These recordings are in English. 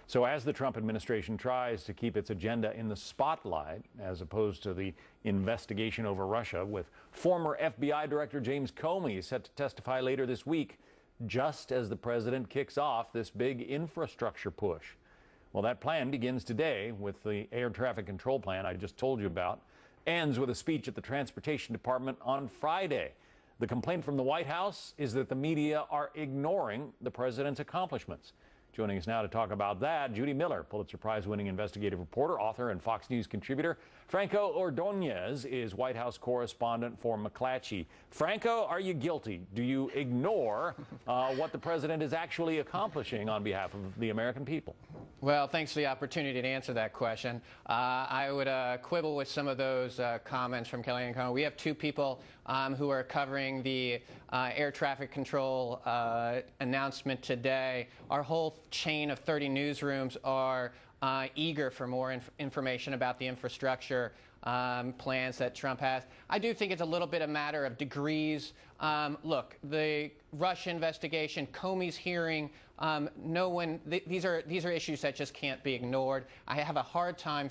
So as the Trump administration tries to keep its agenda in the spotlight, as opposed to the investigation over Russia, with former FBI Director James Comey set to testify later this week, just as the president kicks off this big infrastructure push. Well, that plan begins today with the air traffic control plan I just told you about, ends with a speech at the Transportation Department on Friday. The complaint from the White House is that the media are ignoring the president's accomplishments. Joining us now to talk about that, Judy Miller, Pulitzer Prize-winning investigative reporter, author, and Fox News contributor. Franco Ordonez is White House correspondent for McClatchy. Franco, are you guilty? Do you ignore what the president is actually accomplishing on behalf of the American people? Well, thanks for the opportunity to answer that question. I would quibble with some of those comments from Kellyanne Conway. We have two people who are covering the air traffic control announcement today. Our whole chain of 30 newsrooms are eager for more information about the infrastructure plans that Trump has. I do think it's a little bit a matter of degrees. Look, the Russia investigation, Comey's hearing, these are issues that just can't be ignored. I have a hard time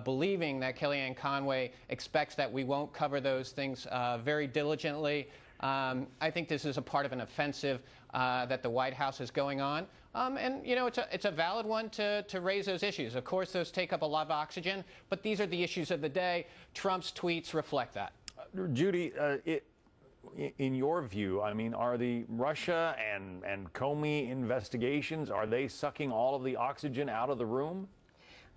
believing that Kellyanne Conway expects that we won't cover those things very diligently. I think this is a part of an offensive that the White House is going on. And, you know, it's a valid one to raise those issues. Of course, those take up a lot of oxygen, but these are the issues of the day. Trump's tweets reflect that. Judy, in your view, I mean, are the Russia and Comey investigations, are they sucking all of the oxygen out of the room?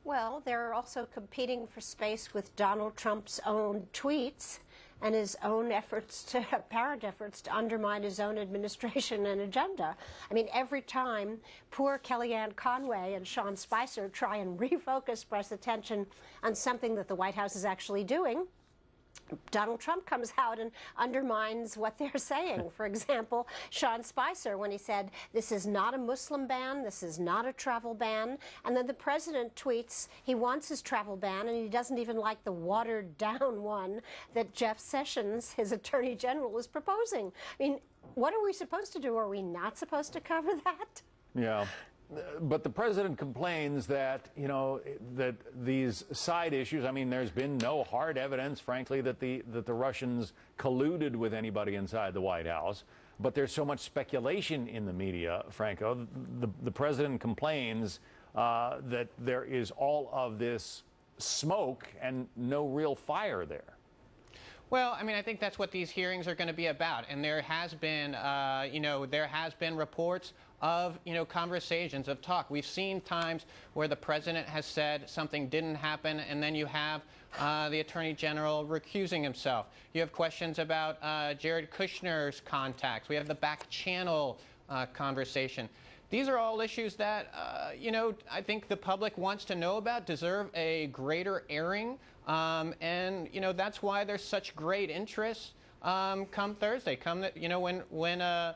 Well, they're also competing for space with Donald Trump's own tweets and his own apparent efforts to undermine his own administration and agenda. I mean, every time poor Kellyanne Conway and Sean Spicer try and refocus press attention on something that the White House is actually doing, Donald Trump comes out and undermines what they're saying. For example, Sean Spicer, when he said, this is not a Muslim ban, this is not a travel ban, and then the president tweets he wants his travel ban and he doesn't even like the watered-down one that Jeff Sessions, his attorney general, is proposing. I mean, what are we supposed to do? Are we not supposed to cover that? Yeah. But the president complains that, you know, that these side issues, I mean, there's been no hard evidence, frankly, that the Russians colluded with anybody inside the White House. But there's so much speculation in the media, Franco. The president complains that there is all of this smoke and no real fire there. Well, I mean, I think that's what these hearings are going to be about. And there has been, there has been reports of, conversations, of talk. We've seen times where the president has said something didn't happen, and then you have the attorney general recusing himself. You have questions about Jared Kushner's contacts. We have the back channel conversation. These are all issues that, I think the public wants to know about, deserve a greater airing. And, that's why there's such great interest come Thursday, when the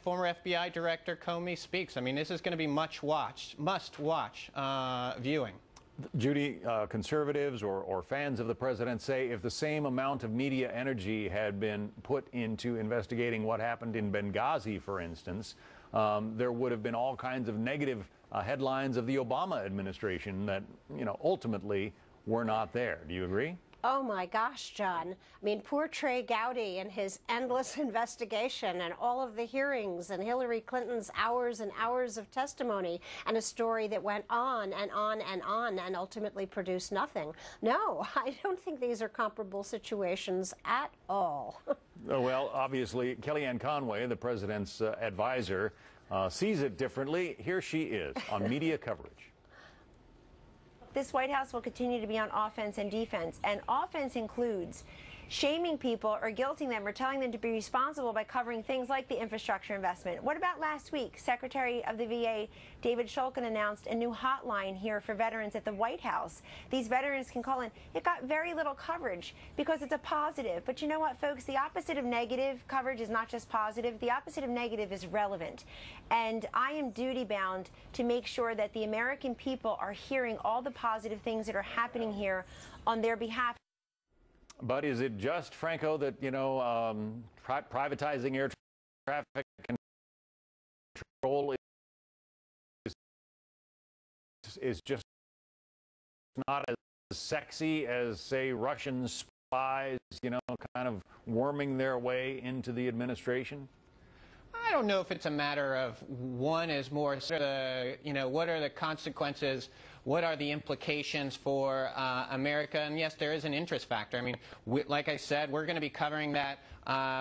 former FBI Director Comey speaks. I mean, this is going to be must-watch viewing. Judy, conservatives or fans of the president say if the same amount of media energy had been put into investigating what happened in Benghazi, for instance, there would have been all kinds of negative headlines of the Obama administration that, ultimately were not there. Do you agree? Oh my gosh, John. I mean, poor Trey Gowdy and his endless investigation and all of the hearings and Hillary Clinton's hours and hours of testimony and a story that went on and on and on and ultimately produced nothing. No, I don't think these are comparable situations at all. Well, obviously, Kellyanne Conway, the president's advisor, sees it differently. Here she is on media coverage. This White House will continue to be on offense and defense, and offense includes shaming people or guilting them or telling them to be responsible by covering things like the infrastructure investment. What about last week? Secretary of the VA, David Shulkin, announced a new hotline here for veterans at the White House. These veterans can call in. It got very little coverage because it's a positive. But you know what, folks? The opposite of negative coverage is not just positive. The opposite of negative is relevant. And I am duty-bound to make sure that the American people are hearing all the positive things that are happening here on their behalf. But is it just, Franco, that, privatizing air traffic control is just not as sexy as, say, Russian spies, you know, kind of worming their way into the administration? I don't know if it's a matter of one is more sort of, you know, what are the consequences, what are the implications for America, and yes, there is an interest factor. I mean, like I said, we're going to be covering that.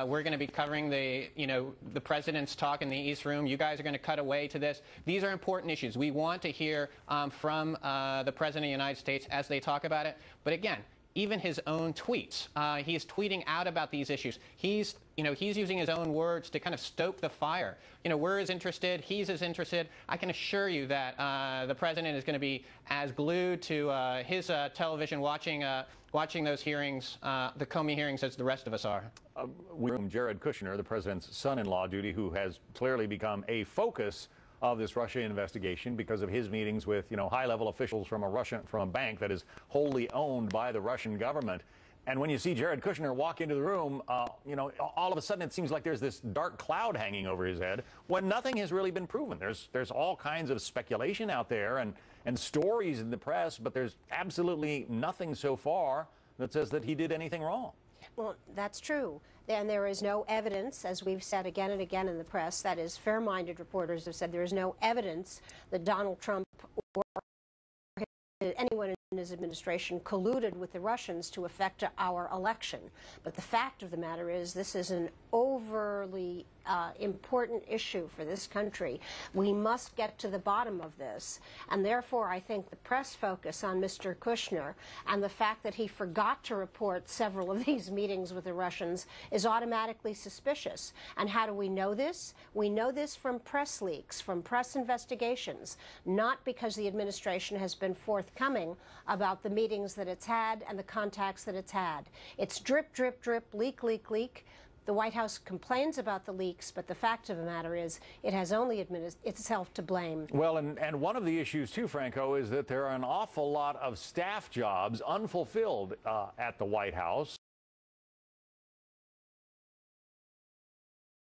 We're going to be covering the, you know, the president's talk in the East Room. You guys are going to cut away to this. These are important issues. We want to hear from the President of the United States as they talk about it. But again, even his own tweets, he's tweeting out about these issues. He's using his own words to kind of stoke the fire. You know, we're as interested, he's as interested. I can assure you that the president is going to be as glued to his television watching those hearings, the Comey hearings, as the rest of us are. Jared Kushner, the president's son-in-law, Judy, who has clearly become a focus of this Russia investigation because of his meetings with, you know, high-level officials from a bank that is wholly owned by the Russian government. And when you see Jared Kushner walk into the room, you know, all of a sudden it seems like there's this dark cloud hanging over his head when nothing has really been proven. There's all kinds of speculation out there and stories in the press, but there's absolutely nothing so far that says that he did anything wrong. Well, that's true. And there is no evidence, as we've said again and again in the press, that is, fair-minded reporters have said there is no evidence that Donald Trump or anyone in his administration colluded with the Russians to affect our election. But the fact of the matter is this is an overly important issue for this country. We must get to the bottom of this. And therefore, I think the press focus on Mr. Kushner and the fact that he forgot to report several of these meetings with the Russians is automatically suspicious. And how do we know this? We know this from press leaks, from press investigations, not because the administration has been forthcoming about the meetings that it's had and the contacts that it's had. It's drip, drip, drip, leak, leak, leak. The White House complains about the leaks, but the fact of the matter is it has only itself to blame. Well, and one of the issues, too, Franco, is that there are an awful lot of staff jobs unfulfilled at the White House.